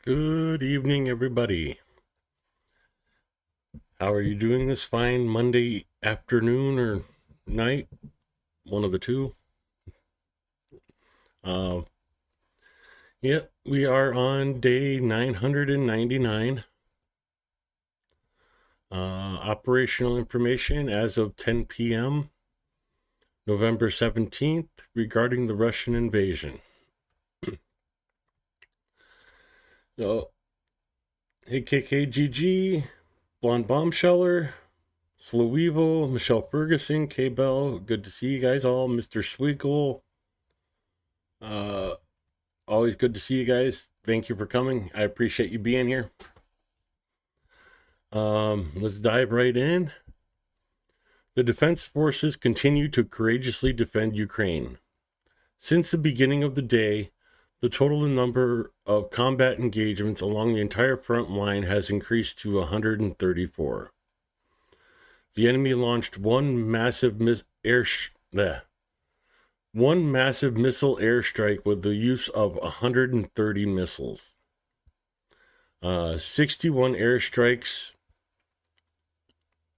Good evening, everybody. How are you doing this fine Monday afternoon or night? One of the two. Uh, yeah, we are on day 999. Operational information as of 10 p.m., November 17th, regarding the Russian invasion. So, hey, KKGG, Blonde Bombsheller, Slow Evil, Michelle Ferguson, K Bell, good to see you guys all. Mr. Swiggle, uh, always good to see you guys. Thank you for coming. I appreciate you being here. Let's dive right in. The defense forces continue to courageously defend Ukraine. Since the beginning of the day, the total number of combat engagements along the entire front line has increased to 134. The enemy launched one massive missile airstrike with the use of 130 missiles. 61 airstrikes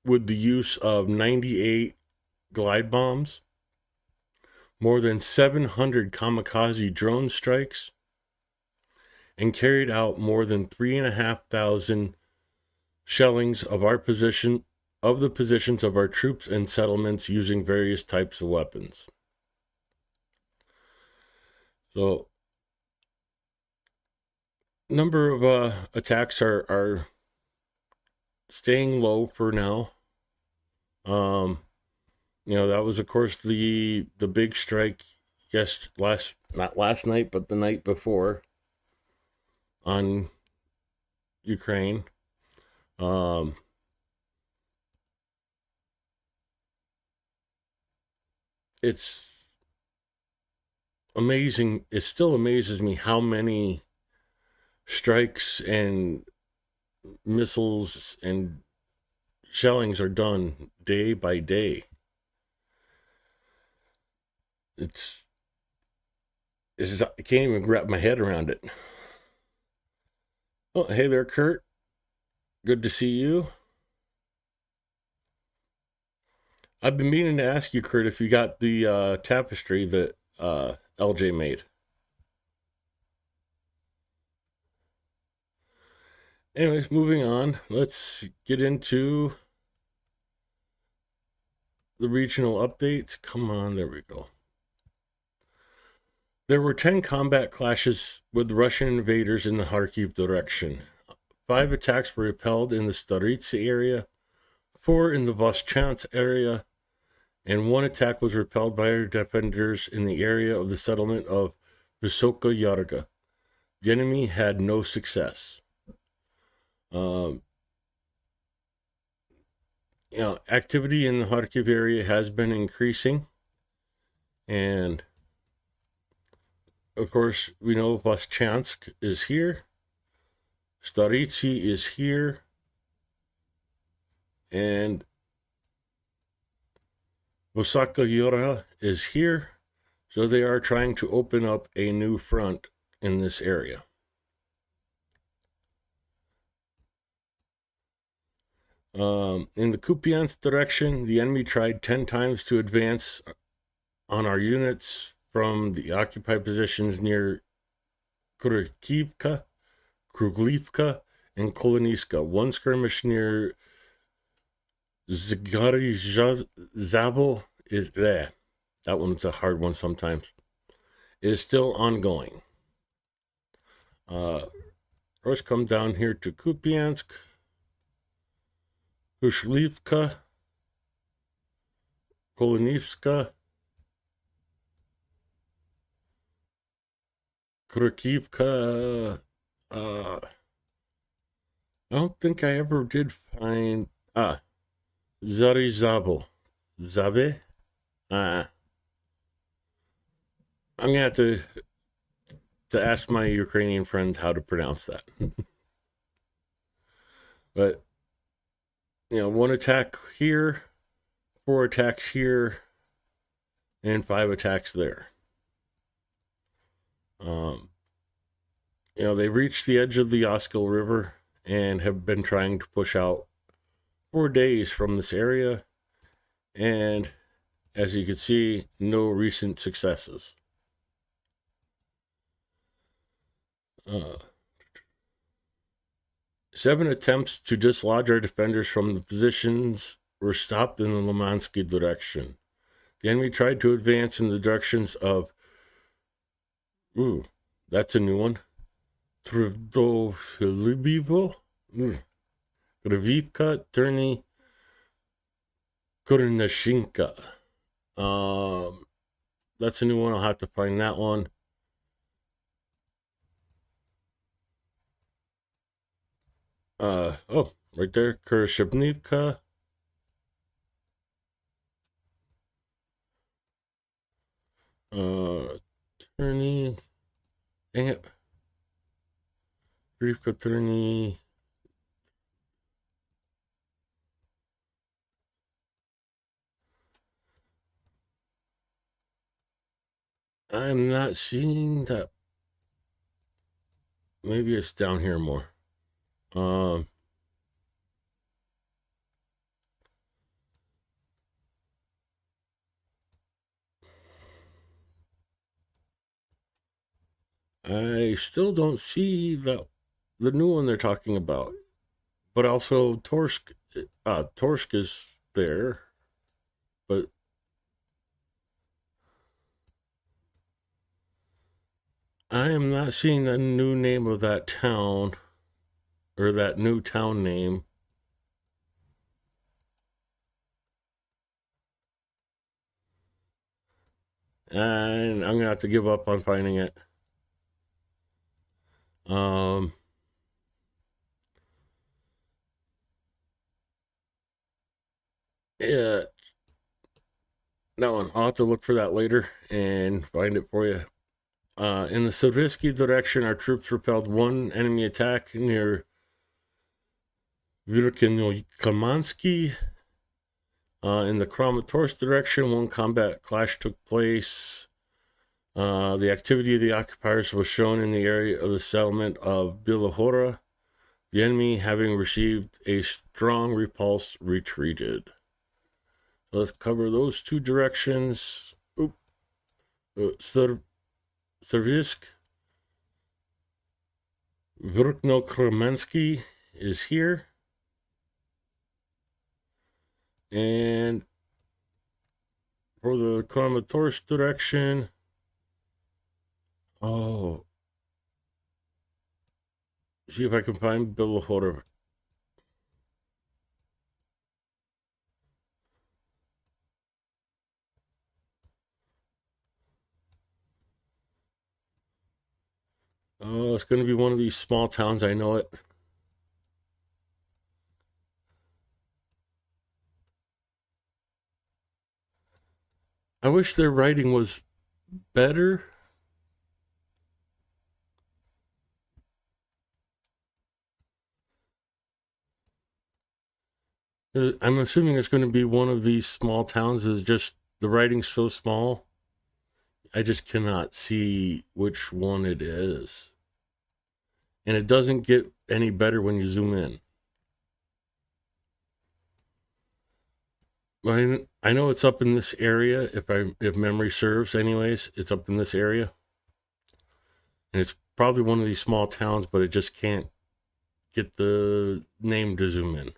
with the use of 98 glide bombs, more than 700 kamikaze drone strikes, and carried out more than 3,500 shellings of the positions of our troops and settlements using various types of weapons. So, number of attacks are staying low for now. That was of course the big strike not last night, but the night before on Ukraine. It's amazing. It still amazes me how many strikes and missiles and shellings are done day by day. I can't even wrap my head around it. Oh, hey there, Kurt. Good to see you. I've been meaning to ask you, Kurt, if you got the tapestry that LJ made. Anyways, moving on. Let's get into the regional updates. Come on, there we go. There were 10 combat clashes with Russian invaders in the Kharkiv direction. 5 attacks were repelled in the Staritsa area, 4 in the Voschansk area, and 1 attack was repelled by our defenders in the area of the settlement of Vysoka Yarga. The enemy had no success. Activity in the Kharkiv area has been increasing, and of course, we know Voschansk is here, Staritsi is here, and Vysoka Yarga is here, so they are trying to open up a new front in this area. In the Kupiansk direction, the enemy tried 10 times to advance on our units from the occupied positions near Krugivka, and Koloniska. 1 skirmish near Zabo is there. That one's a hard one sometimes. Is still ongoing. First come down here to Kupiansk, Ushlivka, Kolonivska, Krukivka. I don't think I ever did find Zarizabo. Zabe? I'm gonna have to ask my Ukrainian friends how to pronounce that. But 1 attack here, 4 attacks here, and 5 attacks there. they reached the edge of the Oskil River and have been trying to push out 4 days from this area. And as you can see, no recent successes. 7 attempts to dislodge our defenders from the positions were stopped in the Limansky direction. The enemy tried to advance in the directions of, that's a new one, Trudovilivo, Gravivka, Terny, Kurnashinka. That's a new one. I'll have to find that one. Right there, Kurshibnivka. Attorney. Dang it. Brief attorney. I'm not seeing that. Maybe it's down here more. I still don't see the new one they're talking about. But also Torsk is there. But I am not seeing the new name of that town, or that new town name. And I'm gonna have to give up on finding it. Yeah, that one. I'll have to look for that later and find it for you. In the Sovietsky direction, our troops repelled one enemy attack near Vyrokinno-Kamansky. In the Kramatorsk direction, one combat clash took place. The activity of the occupiers was shown in the area of the settlement of Bilahora. The enemy, having received a strong repulse, retreated. So let's cover those two directions. Servisk. Vrkno-Kremensky is here. And for the Kramatorsk direction, see if I can find Bilahora. Oh, it's going to be one of these small towns. I know it. I wish their writing was better. I'm assuming it's going to be one of these small towns. Is just the writing's so small, I just cannot see which one it is. And it doesn't get any better when you zoom in. I know it's up in this area, if memory serves anyways. It's up in this area. And it's probably one of these small towns, but it just can't get the name to zoom in.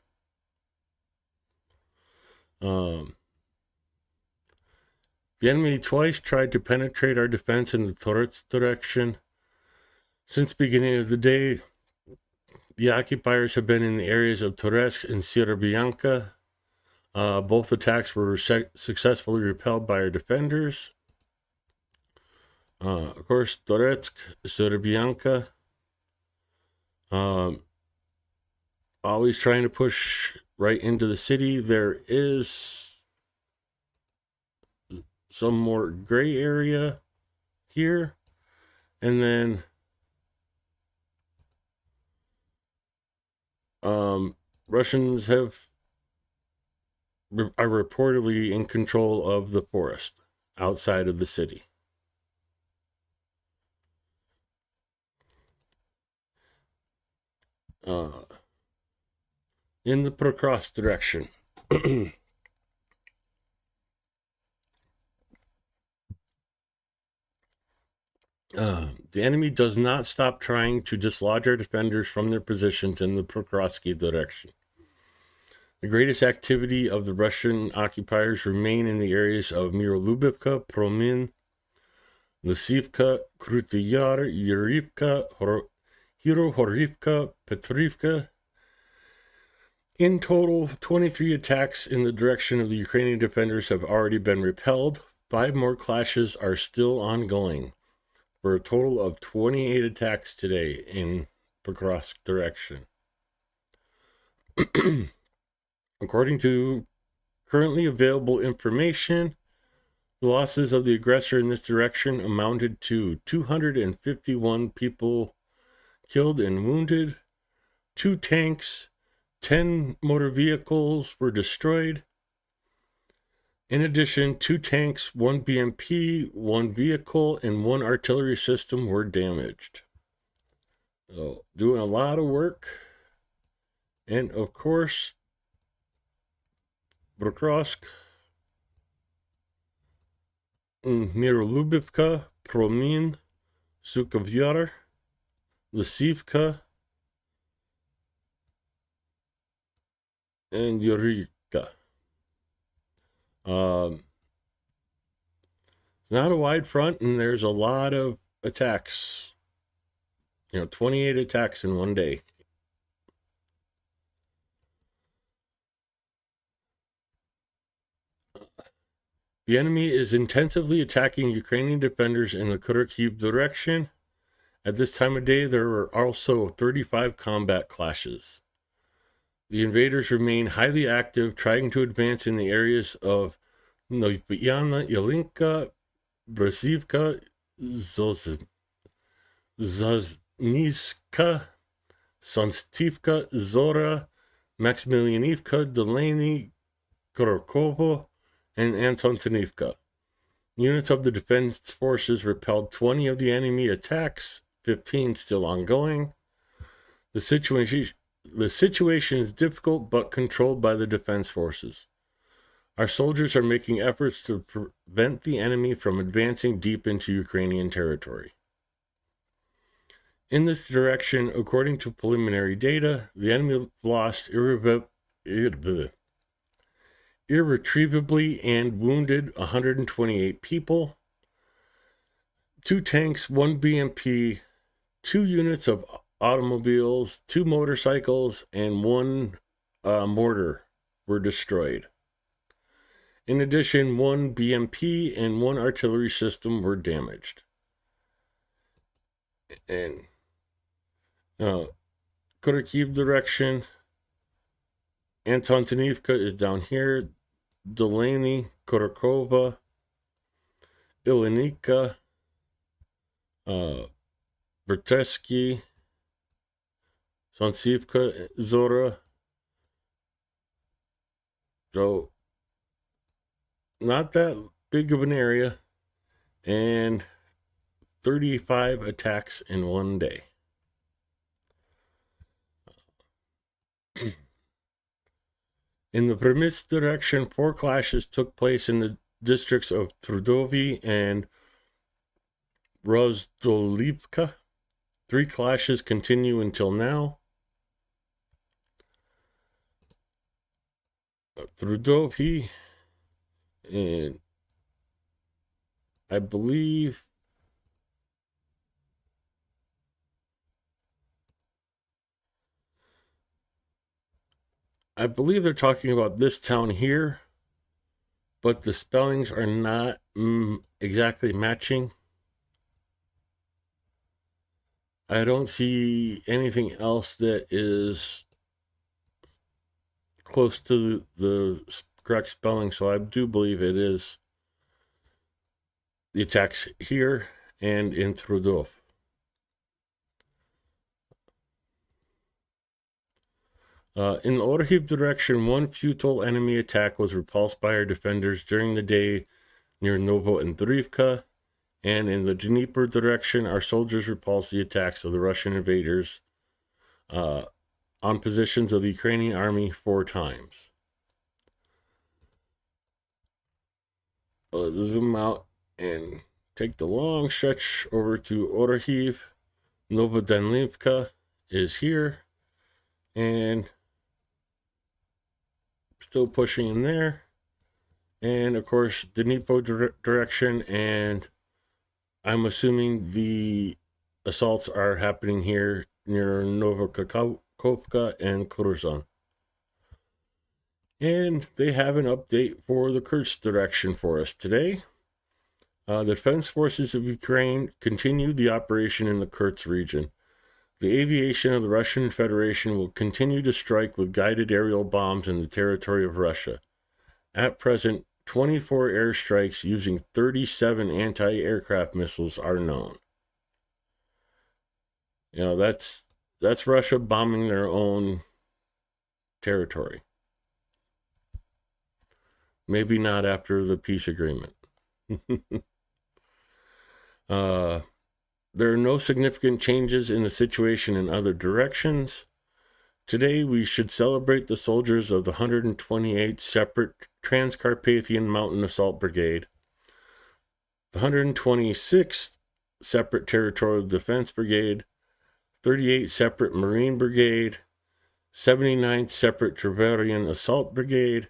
The enemy twice tried to penetrate our defense in the Torets direction. Since the beginning of the day, the occupiers have been in the areas of Toretsk and Sierra. Both attacks were successfully repelled by our defenders. Of course, Toretsk, Sierra. Always trying to push right into the city. There is some more gray area here. And then Russians are reportedly in control of the forest outside of the city. in the Prokrovsk direction. The enemy does not stop trying to dislodge our defenders from their positions in the Prokrovsky direction. The greatest activity of the Russian occupiers remain in the areas of Mirolubivka, Promin, Lysivka, Krutый Yar, Yurivka, Hirohorivka, Petrivka. In total, 23 attacks in the direction of the Ukrainian defenders have already been repelled. 5 more clashes are still ongoing, for a total of 28 attacks today in Pokrovsk direction. According to currently available information, the losses of the aggressor in this direction amounted to 251 people killed and wounded, 2 tanks, 10 motor vehicles were destroyed. In addition, 2 tanks, 1 BMP, 1 vehicle, and 1 artillery system were damaged. So, doing a lot of work. And of course, Prokrovsk, Mirolubivka, Promin, Sukovyar, Lysivka, and Yurivka. It's not a wide front, and there's a lot of attacks. 28 attacks in one day. The enemy is intensively attacking Ukrainian defenders in the Kharkiv direction. At this time of day, there were also 35 combat clashes. The invaders remain highly active, trying to advance in the areas of Novyana, Yelinka, Brasivka, Zazniska, Sonstivka, Zora, Maximilianivka, Delaney, Korokovo, and Antonivka. Units of the defense forces repelled 20 of the enemy attacks, 15 still ongoing. The situation is difficult but controlled by the defense forces. Our soldiers are making efforts to prevent the enemy from advancing deep into Ukrainian territory. In this direction, according to preliminary data, the enemy lost irretrievably and wounded 128 people, 2 tanks, 1 BMP, 2 units of automobiles, 2 motorcycles, and 1 mortar were destroyed. In addition, 1 BMP and 1 artillery system were damaged. And Kharkiv direction, Antonivka is down here, Delaney, Korokova, Ilinika, Bertesky, Sonsivka, Zora. So, not that big of an area, and 35 attacks in one day. In the Premis direction, 4 clashes took place in the districts of Dovi and Rozdolivka. 3 clashes continue until now. Dovi, and I believe they're talking about this town here, but the spellings are not exactly matching. I don't see anything else that is close to the correct spelling, so I do believe it is the attacks here and in Trudov. In the Orhiv direction, 1 futile enemy attack was repulsed by our defenders during the day near Novoandrivka, and in the Dnieper direction, our soldiers repulsed the attacks of the Russian invaders on positions of the Ukrainian army 4 times. Let's zoom out and take the long stretch over to Orhiv. Novodanlivka is here, and still pushing in there. And of course, Dnipro direction, and I'm assuming the assaults are happening here near Novokhovka and Kurzon. And they have an update for the Kursk direction for us today. The Defense Forces of Ukraine continue the operation in the Kursk region. The aviation of the Russian Federation will continue to strike with guided aerial bombs in the territory of Russia. At present, 24 airstrikes using 37 anti-aircraft missiles are known. You know, that's Russia bombing their own territory. Maybe not after the peace agreement. There are no significant changes in the situation in other directions. Today, we should celebrate the soldiers of the 128th Separate Transcarpathian Mountain Assault Brigade, the 126th Separate Territorial Defense Brigade, 38th Separate Marine Brigade, 79th Separate Treverian Assault Brigade,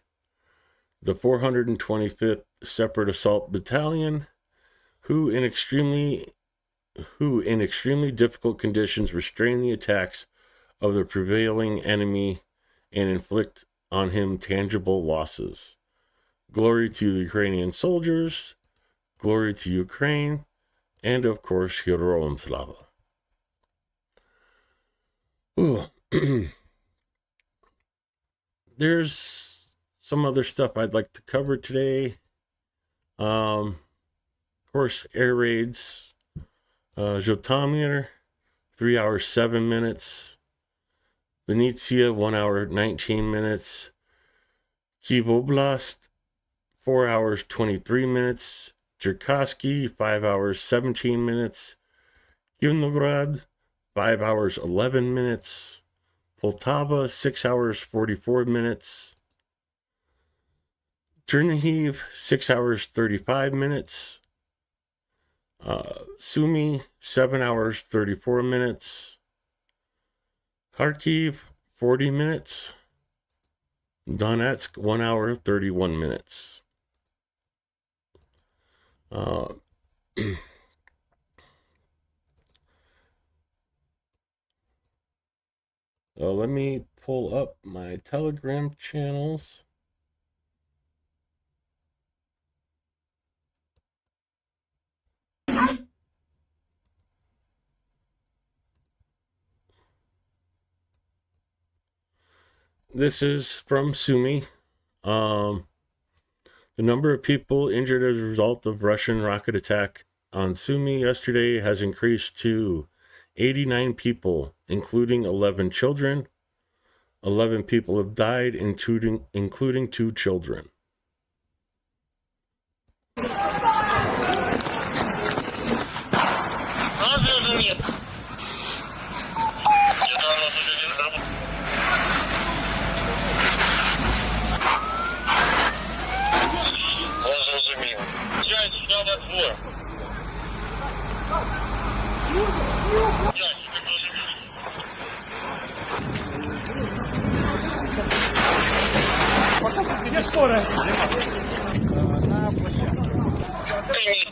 the 425th Separate Assault Battalion, who in extremely difficult conditions restrain the attacks of the prevailing enemy and inflict on him tangible losses. Glory to the Ukrainian soldiers, glory to Ukraine, and of course, Heroam Slava. There's some other stuff I'd like to cover today. Of course, air raids. Zhytomyr, 3 hours 7 minutes. Vinnytsia, 1 hour 19 minutes. Kyiv Oblast, 4 hours 23 minutes. Cherkasky, 5 hours 17 minutes. Kivnograd, 5 hours 11 minutes. Poltava, 6 hours 44 minutes. Chernihiv, 6 hours 35 minutes. Sumy, 7 hours 34 minutes. Kharkiv, 40 minutes. Donetsk, 1 hour 31 minutes. Let me pull up my Telegram channels. This is from Sumy. The number of people injured as a result of Russian rocket attack on Sumy yesterday has increased to 89 people, including 11 children. 11 people have died, including 2 children. Где скорость? На площадке.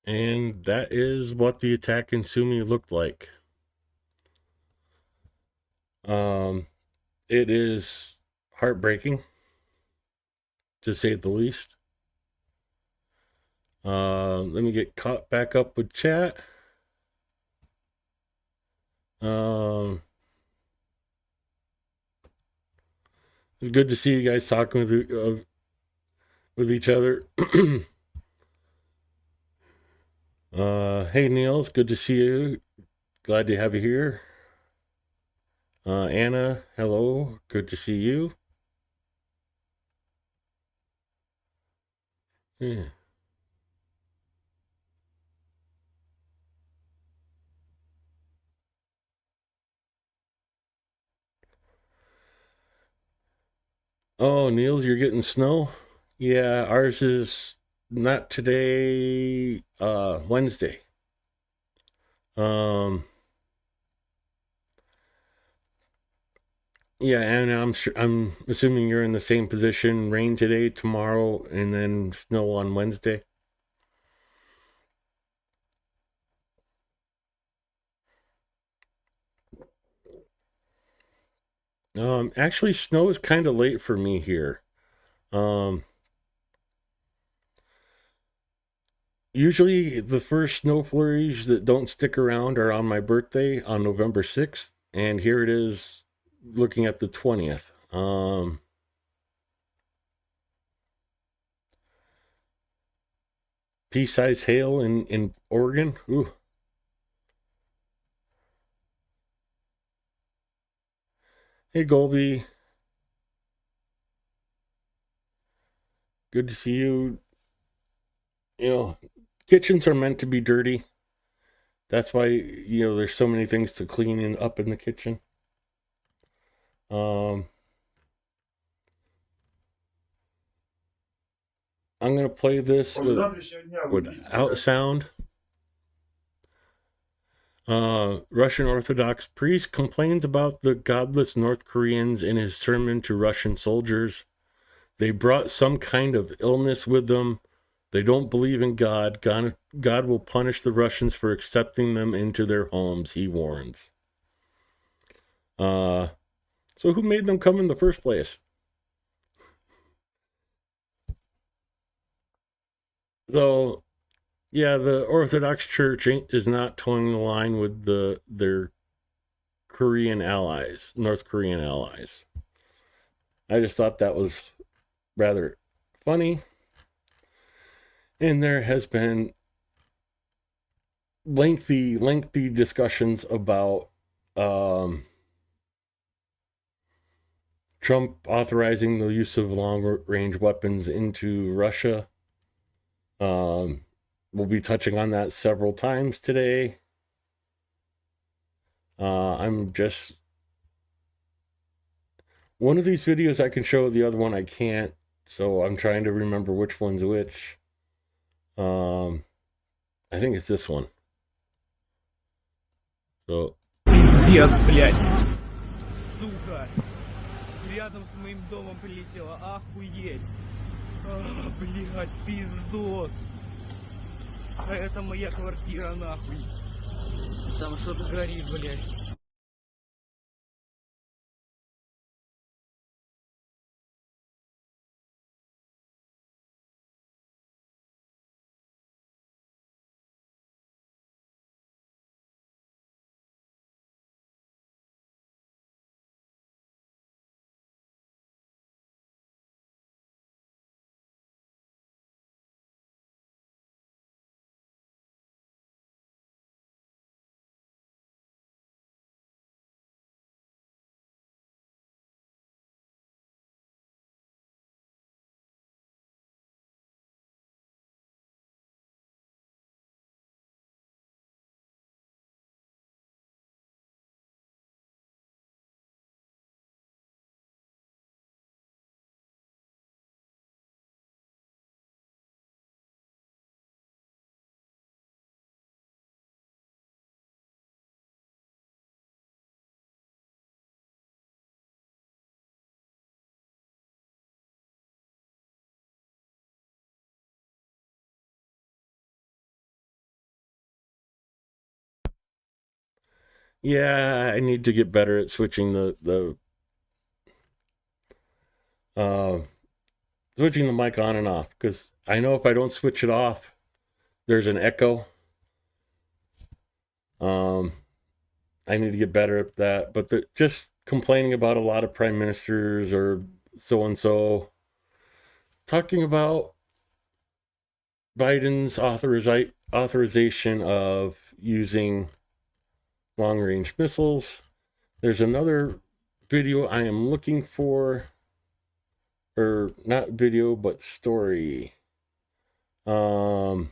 And that is what the attack in Sumy looked like. It is heartbreaking, to say the least. Let me get caught back up with chat. It's good to see you guys talking with each other. Hey Niels, good to see you. Glad to have you here. Anna, hello, good to see you. Yeah. Oh, Niels, you're getting snow? Yeah, ours is not today, Wednesday. Um, yeah, and I'm assuming you're in the same position. Rain today, tomorrow, and then snow on Wednesday. Actually, snow is kind of late for me here. Um, Usually the first snow flurries that don't stick around are on my birthday on November 6th, and here it is looking at the 20th. Pea-sized hail in Oregon. Ooh. Hey, Golby. Good to see you. You know, kitchens are meant to be dirty. That's why, there's so many things to clean up in the kitchen. Um, I'm going to play this without sound. Russian Orthodox priest complains about the godless North Koreans in his sermon to Russian soldiers. They brought some kind of illness with them. They don't believe in God. God will punish the Russians for accepting them into their homes, he warns. So who made them come in the first place? So, yeah, the Orthodox Church is not toeing the line with their Korean allies, North Korean allies. I just thought that was rather funny. And there has been lengthy discussions about Trump authorizing the use of long-range weapons into Russia. We'll be touching on that several times today. I'm just one of these videos I can show, the other one I can't, so I'm trying to remember which one's which. I think it's this one. So. Пиздец, блядь. Сука. Рядом с моим домом прилетело. Охуеть. Блядь, пиздос. А это моя квартира, нахуй. Там что-то горит, блядь. Yeah, I need to get better at switching uh, switching the mic on and off, because I know if I don't switch it off, there's an echo. Um, I need to get better at that. But just complaining about a lot of prime ministers or so and so talking about Biden's authorization of using long-range missiles. There's another video I am looking for, or not video, but story. Oh,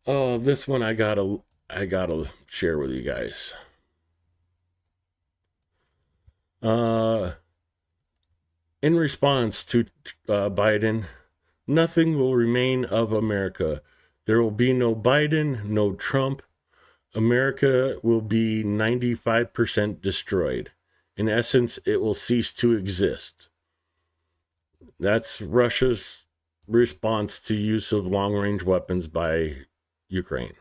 this one I gotta share with you guys. In response to Biden, nothing will remain of America. There will be no Biden, no Trump. America will be 95% destroyed. In essence, it will cease to exist. That's Russia's response to use of long-range weapons by Ukraine.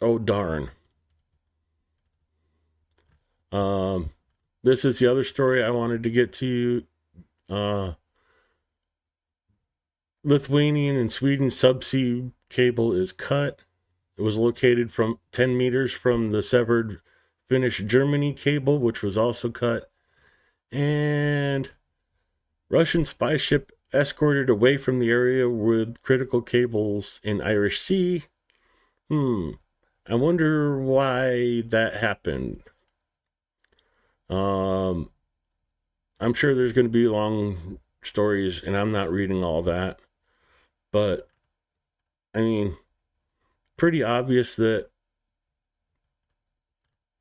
Oh, darn. This is the other story I wanted to get to you. Lithuanian and Sweden subsea cable is cut. It was located from 10 meters from the severed Finnish-Germany cable, which was also cut. And Russian spy ship escorted away from the area with critical cables in Irish Sea. I wonder why that happened. I'm sure there's going to be long stories, and I'm not reading all that. But, I mean, pretty obvious that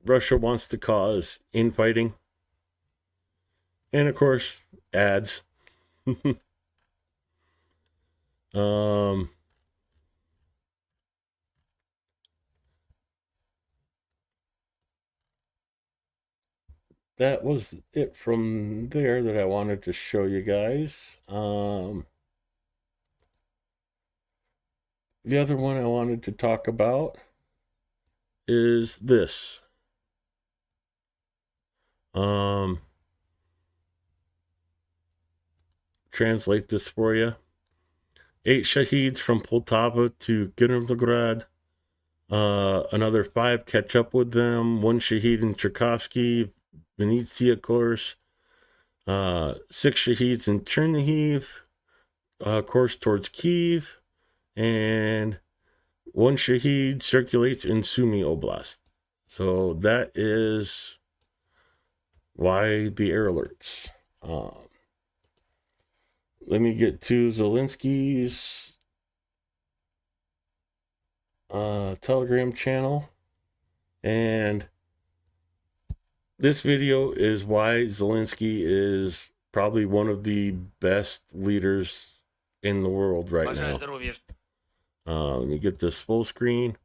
Russia wants to cause infighting. And, of course, ads. That was it from there that I wanted to show you guys. The other one I wanted to talk about is this. Translate this for you. 8 shaheeds from Poltava to Kirovograd. Another 5 catch up with them. 1 shaheed in Tchaikovsky, Vinnytsia, of course. 6 shaheeds in Chernihiv, course towards Kiev. And 1 shaheed circulates in Sumy Oblast. So that is why the air alerts. Let me get to Zelensky's Telegram channel. And this video is why Zelensky is probably one of the best leaders in the world right now. Let me get this full screen.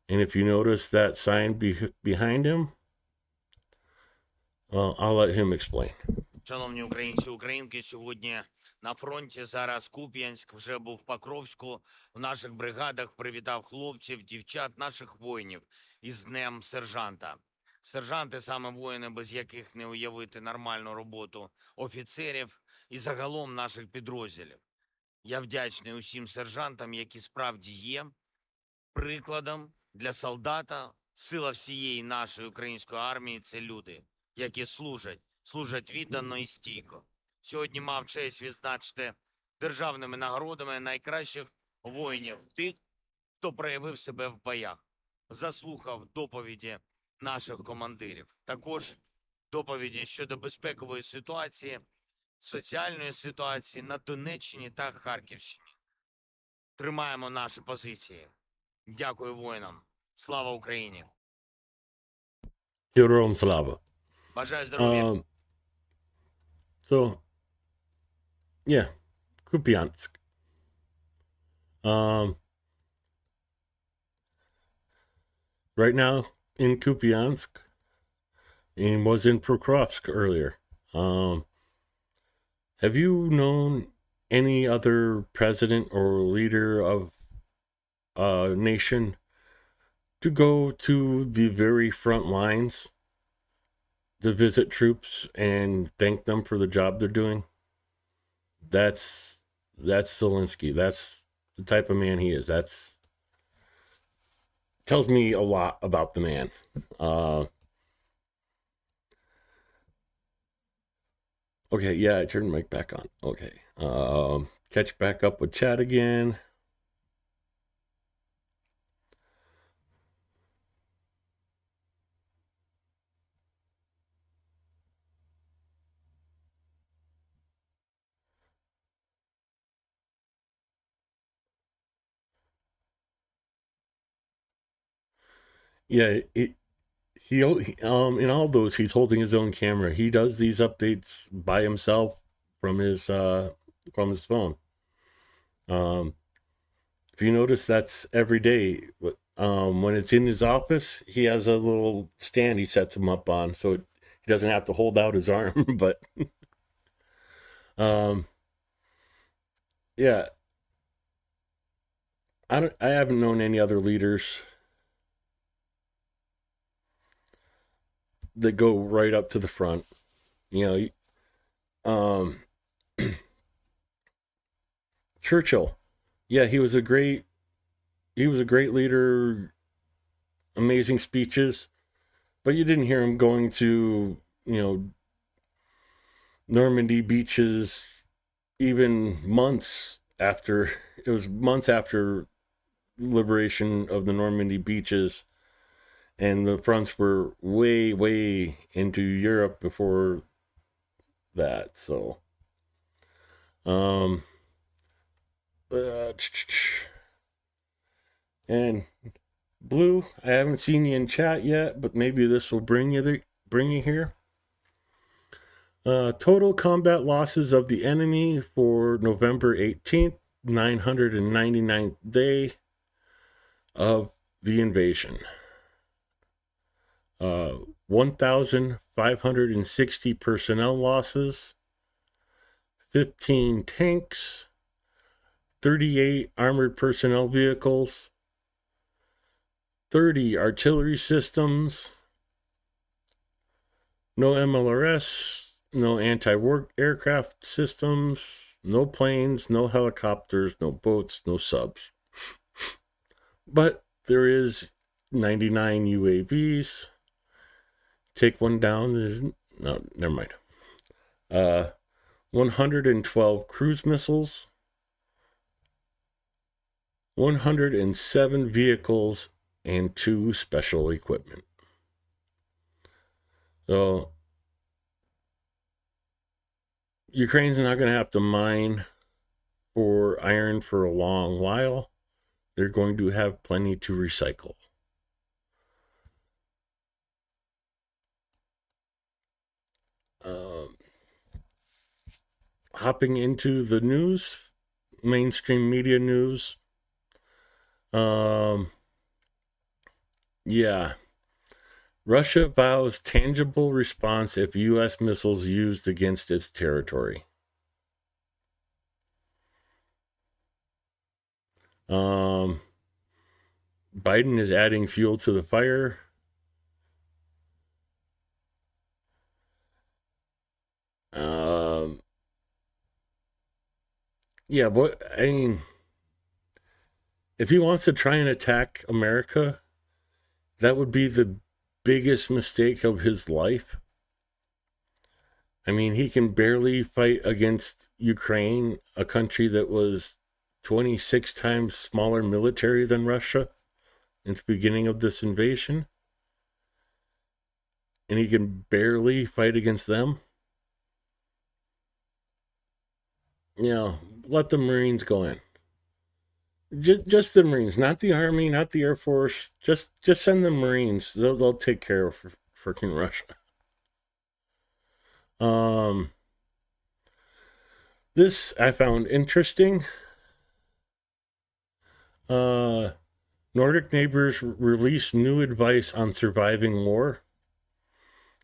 And if you notice that sign behind him, I'll let him explain. Шановні українці, українки, сьогодні на фронті, зараз Куп'янськ, вже був в Покровську, в наших бригадах привітав хлопців, дівчат, наших воїнів із Днем сержанта. Сержанти – саме воїни, без яких не уявити нормальну роботу офіцерів і загалом наших підрозділів. Я вдячний усім сержантам, які справді є прикладом для солдата. Сила всієї нашої української армії – це люди, які служать віддано і стійко. Сьогодні мав честь відзначити державними нагородами найкращих воїнів, тих, хто проявив себе в боях, заслухав доповіді наших командирів. Також доповіді щодо безпекової ситуації, соціальної ситуації на Донеччині та Харківщині. Тримаємо наші позиції. Дякую воїнам. Слава Україні! Героям слава. Бажаю здоров'я. So, yeah, Kupiansk. Right now in Kupiansk, and was in Prokrovsk earlier. Have you known any other president or leader of a nation to go to the very front lines to visit troops and thank them for the job they're doing? That's Zelensky. That's the type of man he is. That's tells me a lot about the man. Okay, yeah, I turned the mic back on. Okay. Catch back up with chat again. Yeah, in all those he's holding his own camera. He does these updates by himself from his phone. Um, if you notice, that's every day. When it's in his office, he has a little stand he sets him up on, so he doesn't have to hold out his arm. But um, yeah, I haven't known any other leaders that go right up to the front. You know, Churchill. Yeah, he was a great leader, amazing speeches, but you didn't hear him going to, Normandy beaches even months after it was months after liberation of the Normandy beaches, and the fronts were way, way into Europe before that. So, um, uh, and Blue, I haven't seen you in chat yet, but maybe this will bring you here. Total combat losses of the enemy for November 18th, 999th day of the invasion. 1,560 personnel losses, 15 tanks, 38 armored personnel vehicles, 30 artillery systems, no MLRS, no anti-war aircraft systems, no planes, no helicopters, no boats, no subs. But there is 99 UAVs. Take one down. No, never mind. 112 cruise missiles, 107 vehicles, and 2 special equipment. So Ukraine's not going to have to mine for iron for a long while. They're going to have plenty to recycle. Hopping into the news, mainstream media news. Yeah. Russia vows tangible response if U.S. missiles used against its territory. Biden is adding fuel to the fire. Yeah, what I mean, if he wants to try and attack America, that would be the biggest mistake of his life. I mean, he can barely fight against Ukraine, a country that was 26 times smaller military than Russia in the beginning of this invasion. And he can barely fight against them. Let the Marines go in. Just the Marines, not the Army, not the Air Force. Just send the Marines. They'll take care of freaking Russia. This I found interesting. Nordic neighbors release new advice on surviving war.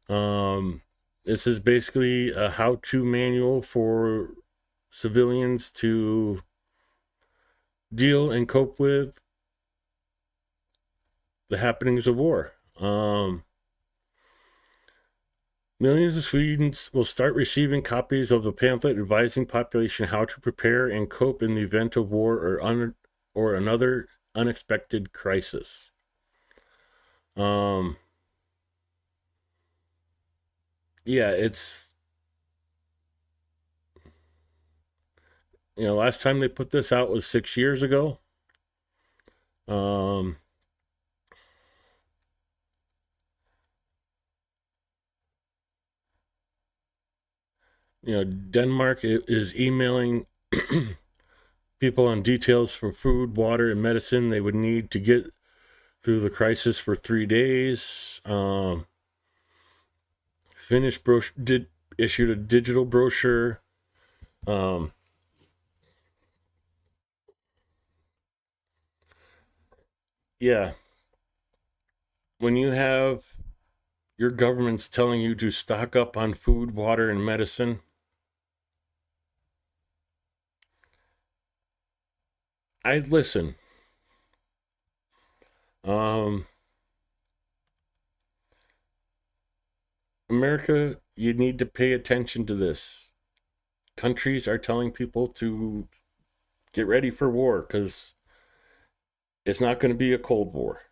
This is basically a how-to manual for civilians to deal and cope with the happenings of war. Millions of Swedes will start receiving copies of the pamphlet advising population how to prepare and cope in the event of war or another unexpected crisis. Yeah, last time they put this out was 6 years ago. Um, Denmark is emailing people on details for food, water, and medicine they would need to get through the crisis for 3 days. Finnish issued a digital brochure. Um, yeah, when you have your government's telling you to stock up on food, water, and medicine, I'd listen. America, you need to pay attention to this. Countries are telling people to get ready for war because it's not going to be a Cold War.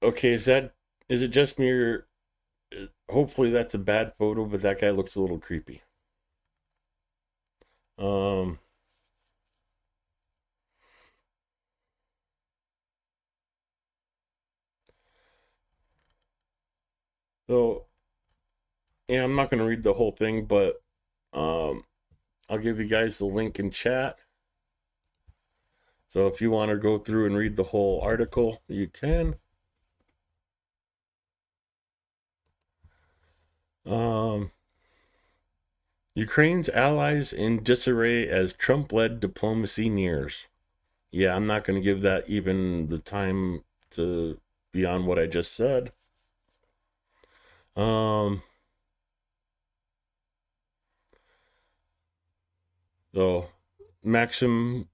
Okay, is it just me or hopefully that's a bad photo, but that guy looks a little creepy. Um so yeah, I'm not gonna read the whole thing, but um I'll give you guys the link in chat. So if you want to go through and read the whole article, you can. Um Ukraine's allies in disarray as Trump-led diplomacy nears. Yeah, I'm not going to give that even the time to beyond what I just said. Um, so Maxim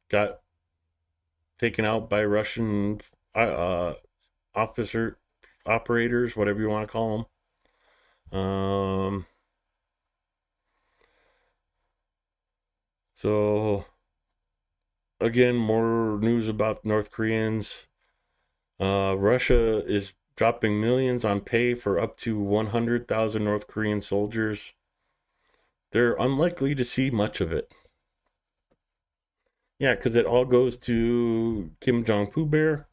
got taken out by Russian officer operators, whatever you want to call them. So again, more news about North Koreans. Russia is dropping millions on pay for up to 100,000 North Korean soldiers. They're unlikely to see much of it. Yeah, because it all goes to Kim Jong Poo Bear.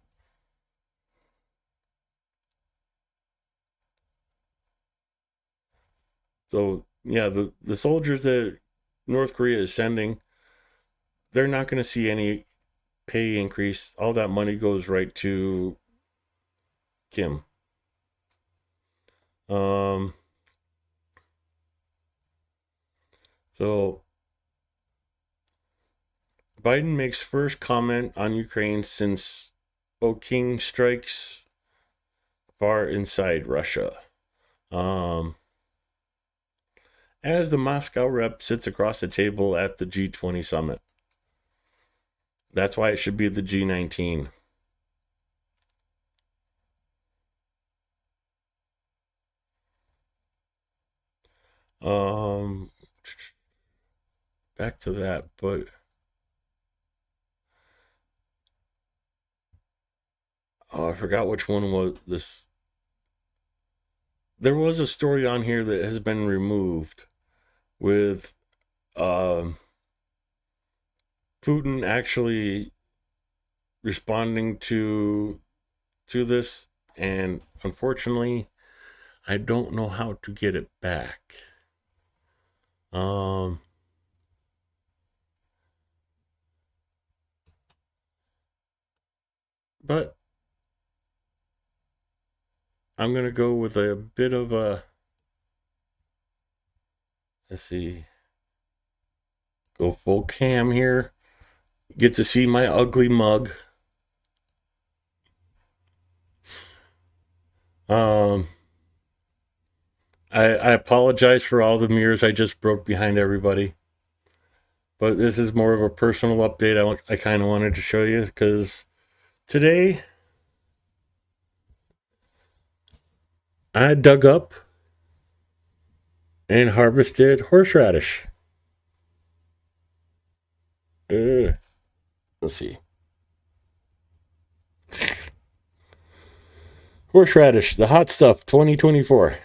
So yeah, the soldiers that North Korea is sending, they're not going to see any pay increase. All that money goes right to Kim. Um, so Biden makes first comment on Ukraine since King strikes far inside Russia. As the Moscow rep sits across the table at the G20 summit. That's why it should be the G19. Back to that, but I forgot which one was this. There was a story on here that has been removed with Putin actually responding to this, and unfortunately, I don't know how to get it back. But I'm gonna go with a bit of a. Let's see. Go full cam here. Get to see my ugly mug. I apologize for all the mirrors I just broke behind everybody. But this is more of a personal update I kind of wanted to show you because today I dug up and harvested horseradish. Let's see. Horseradish, the hot stuff, 2024.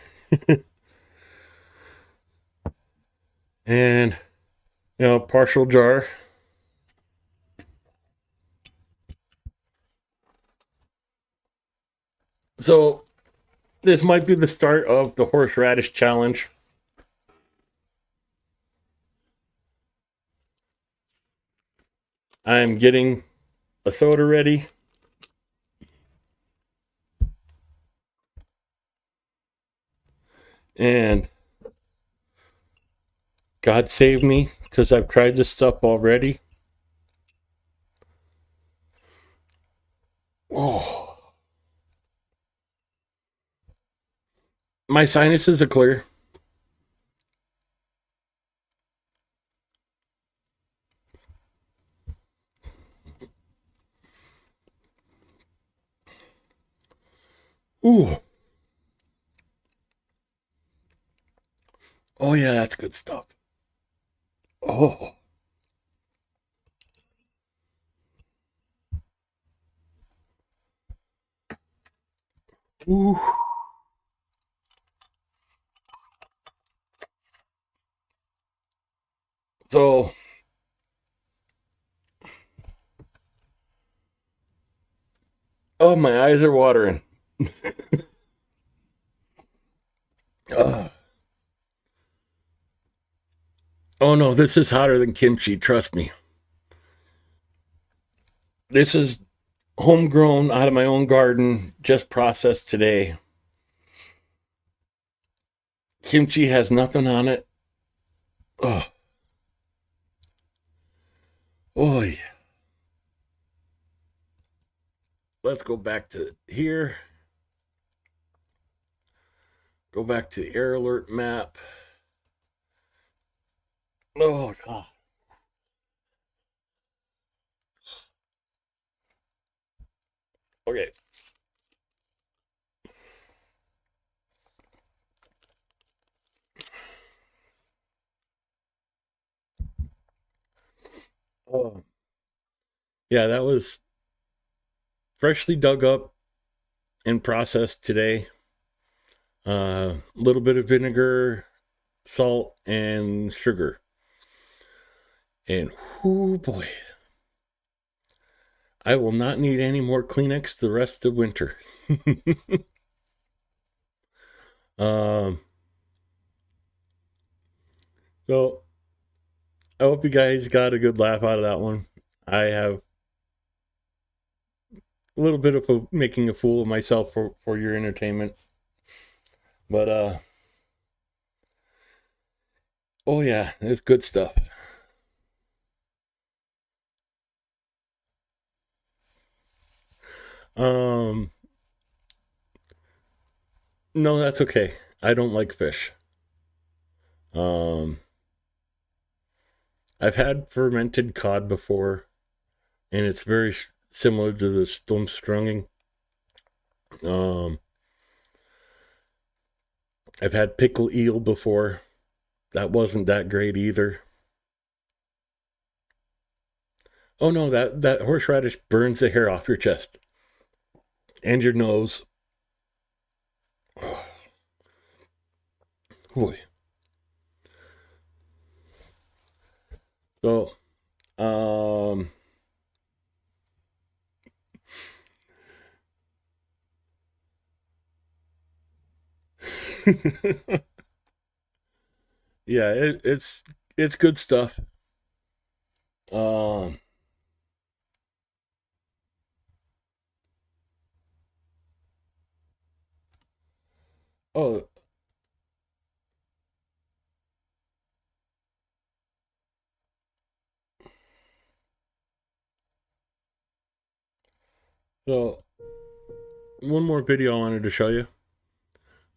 And, partial jar. So this might be the start of the horseradish challenge. I'm getting a soda ready. And God save me, because I've tried this stuff already. Oh, my sinuses are clear. Ooh. Oh, yeah, that's good stuff. Oh. Ooh. So, oh, my eyes are watering. uh, oh, no, this is hotter than kimchi, trust me. This is homegrown out of my own garden, just processed today. Kimchi has nothing on it. Oh, oh yeah. Let's go back to here. Go back to the air alert map. Oh god. Okay. Oh yeah, that was freshly dug up and processed today. A little bit of vinegar, salt, and sugar. And oh boy, I will not need any more Kleenex the rest of winter. um, so I hope you guys got a good laugh out of that one. I have a little bit of making a fool of myself for your entertainment. But oh yeah, it's good stuff. Um no, that's okay. I don't like fish. Um I've had fermented cod before, and it's very similar to the stumstrungen. Um I've had pickle eel before. That wasn't that great either. Oh no, that horseradish burns the hair off your chest and your nose. Boy. So, um, yeah, it's good stuff. Um, oh, so one more video I wanted to show you.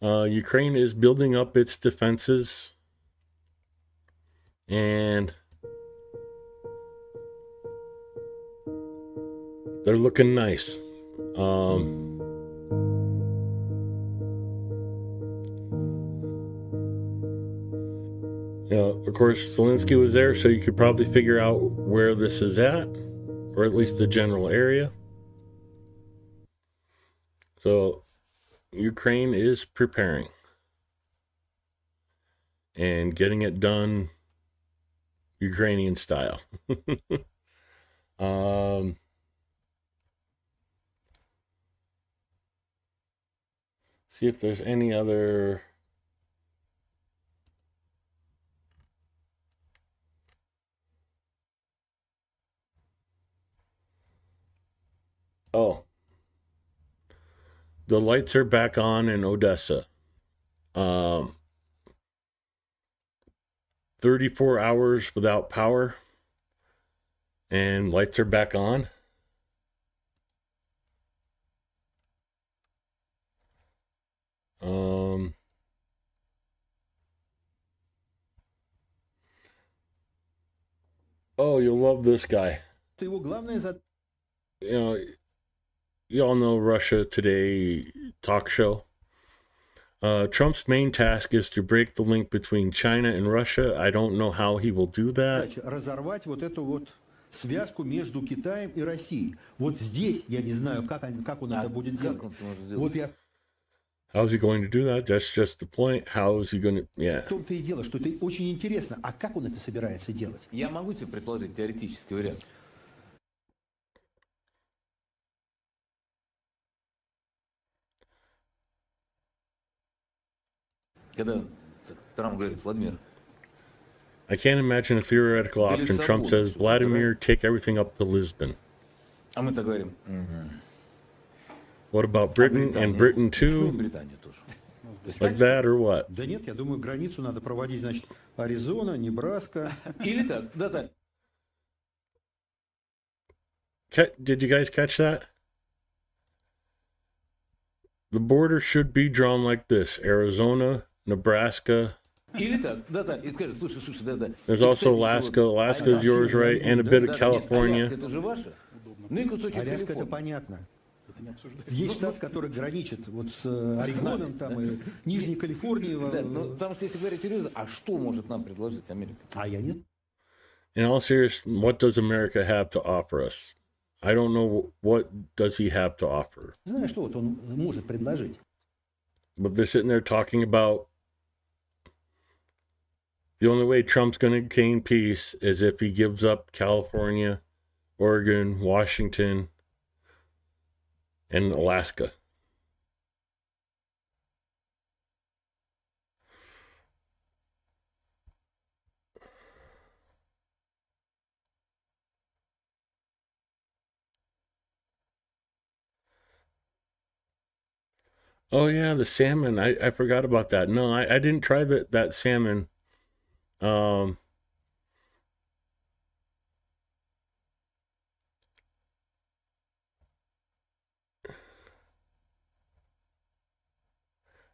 Ukraine is building up its defenses, and they're looking nice. Um, of course, Zelensky was there, so you could probably figure out where this is at, or at least the general area. So, Ukraine is preparing and getting it done Ukrainian style. See if there's any other. Oh, the lights are back on in Odessa. 34 hours without power, and lights are back on. Oh, you'll love this guy. Его главная задача. You know, you all know Russia Today talk show. Trump's main task is to break the link between China and Russia. I don't know how he will do that. Разорвать вот эту вот связку между Китаем и Россией. Вот здесь я не знаю, как он это будет делать. Вот я How is he going to do that? That's just the point. How is he going to... Yeah. в том-то и дело, что это очень интересно. А как он это собирается делать? Я могу тебе предложить теоретический вариант. Когда Трамп говорит, Владимир, I can't imagine a theoretical option. Trump says, Vladimir, take everything up to Lisbon. а мы-то говорим, What about Britain and Britain ну и too? Британия тоже. Like that or what? Да нет, я думаю, границу надо проводить, значит, Аризона, Небраска. Или так, да. Did you guys catch that? The border should be drawn like this. Arizona, Nebraska. Или так, да. И скажет, слушай, да. There's also Alaska. Alaska's yours, right? And a bit of California. Аляска, это же ваше. Ну и кусочек Аляска это Калифорнии. понятно. Есть штат, который граничит вот с Орегоном, там и Нижней Калифорнией. Да, но потому что если говорить серьезно, а что может нам предложить Америка? А я нет. In all seriousness, what does America have to offer us? I don't know what does he have to offer. Знаешь, что вот он может предложить? But they're sitting there talking about the only way Trump's going to gain peace is if he gives up California, Oregon, Washington, and Alaska. Oh yeah, the salmon. I forgot about that. No, I didn't try that salmon.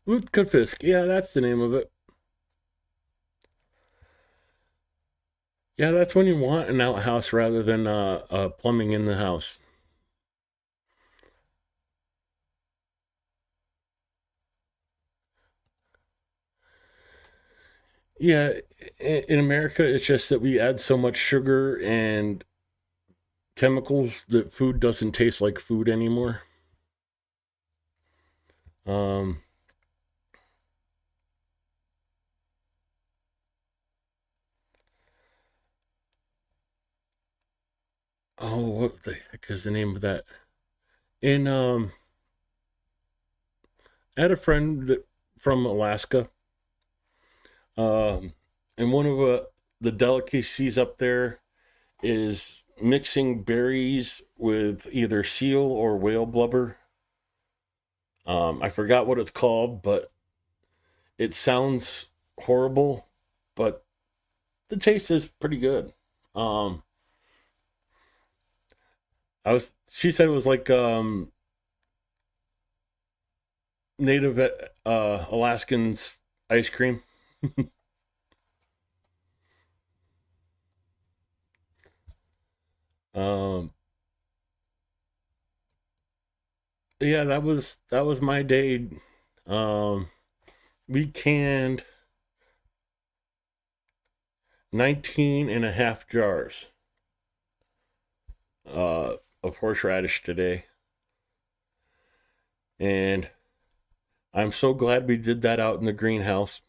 Utkafisk. Yeah, that's the name of it. Yeah, that's when you want an outhouse rather than plumbing in the house. Yeah, in America, it's just that we add so much sugar and chemicals that food doesn't taste like food anymore. Oh, what the heck is the name of that? In I had a friend from Alaska. And one of the delicacies up there is mixing berries with either seal or whale blubber. I forgot what it's called, but it sounds horrible, but the taste is pretty good. She said it was like native Alaskans ice cream. Yeah, that was my day. We canned 19 and a half jars of horseradish today. And I'm so glad we did that out in the greenhouse.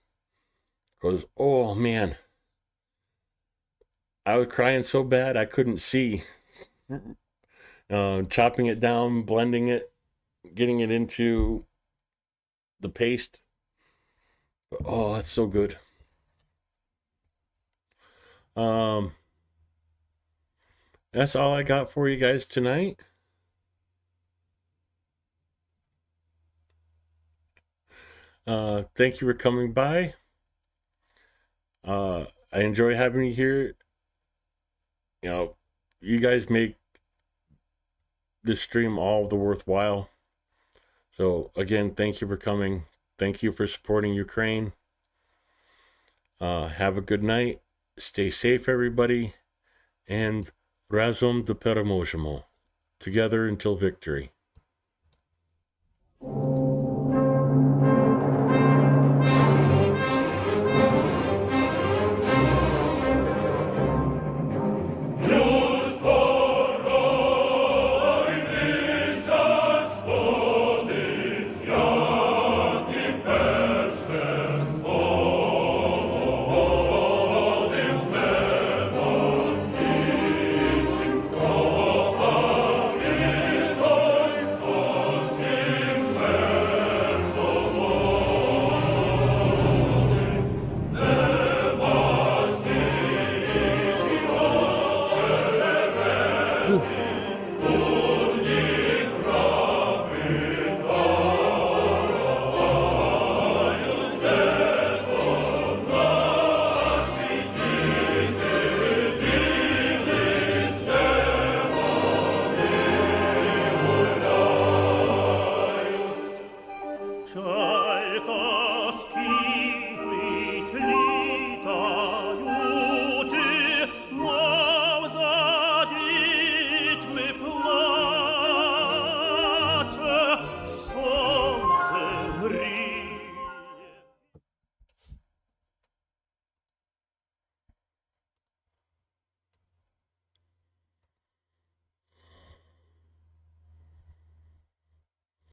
Because, oh man, I was crying so bad I couldn't see. Chopping it down, blending it, getting it into the paste. Oh, that's so good. That's all I got for you guys tonight. Thank you for coming by. I enjoy having you here. You know, you guys make this stream all the worthwhile. So again, thank you for coming. Thank you for supporting Ukraine. Have a good night. Stay safe, everybody. And razom do переможемо. Together until victory.